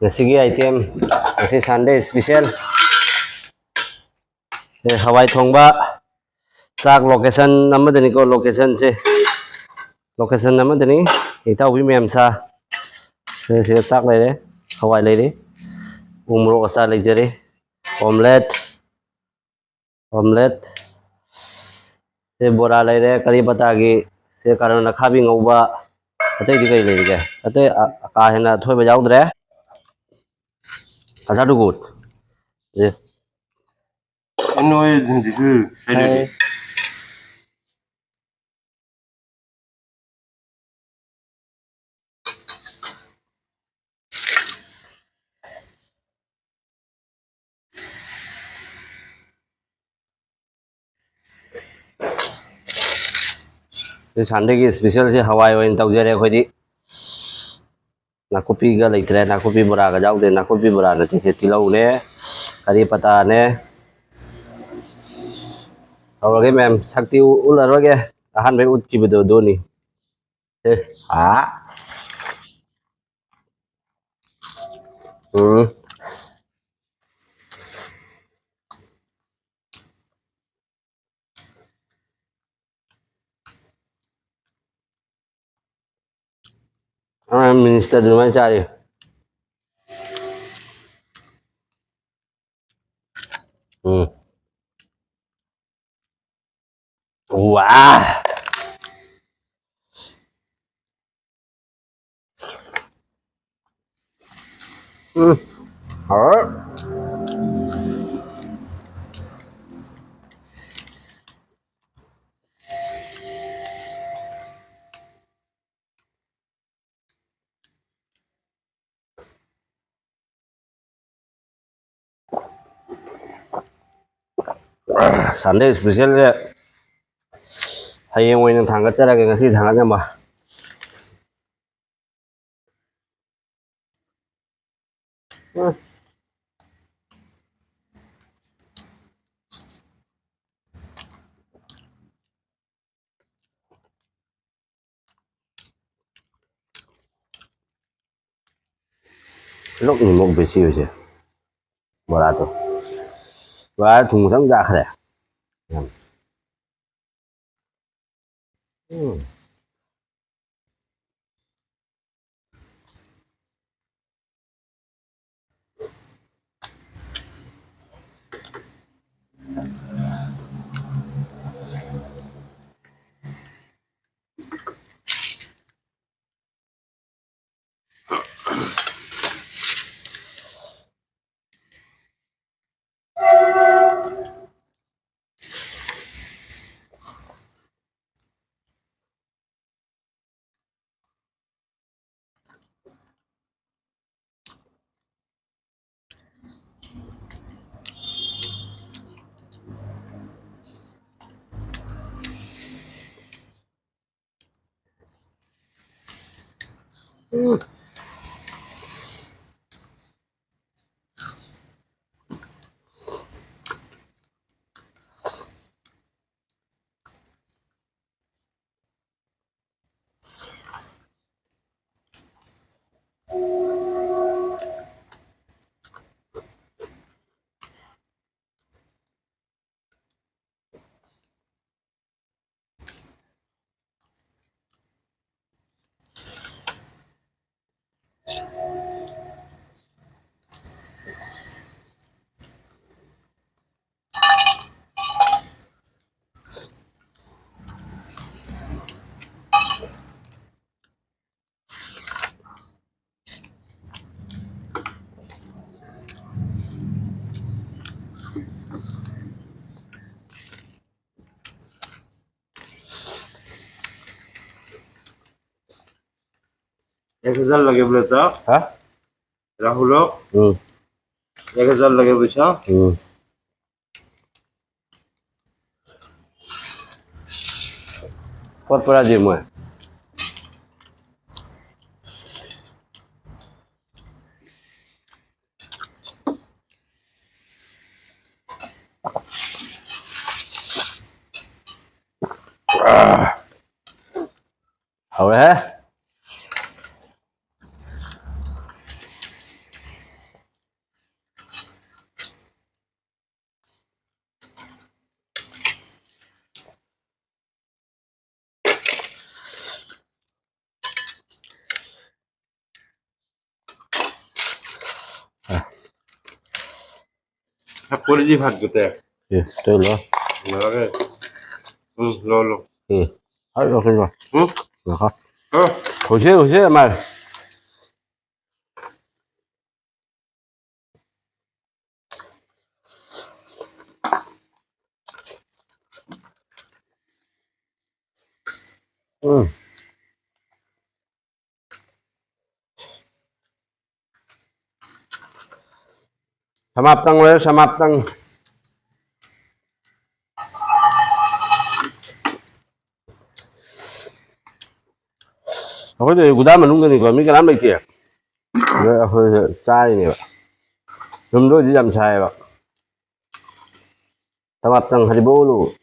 Sige item kasi Sunday special hawai thongba chak location namadani ko location se location namadani ita wi mem sa se chak lai re hawai lai re umro asa lai jare omelette se bora lai re kari pata gi se karan na khabi ngauba atai di kai lai ge atai ka hena thoi ba yaudre asa du gut je Noi thì cứ sai được. Sunday की special से हवाई wine तौजरे अखोदी नाकुपी गा लेतरे नाकुपी बोरा गा जाउदे नाकुपी बोरा नति से तिलौ ने करी पता ने औरगे मैम शक्ति उलरगे अहन बे उत की बदो दोनी ए आ मिनिस्टर दुमा चारी वाह Sunday special le hayeng oina thangga charage ngasi thangga jamba lúc ni mok besi hoise bora to bora thung sam ja khare एक हजार लगे बोले तो ha राहुल 1000 लगे पैसा pot pura di mo hau he 탁골이ผัดกระแตก 예, 저기로. 나가게 롤로 예. 아, 이거 그거. 응? 나가. 어 오세요, 말. 응. 삼합당 왜 삼합당? Có gì của đám mà đúng cái này còn mấy cái đám này kìa. Hơi sai này bạn. Hôm đó chỉ làm sai bạn. Tao bắt tăng hai bố luôn.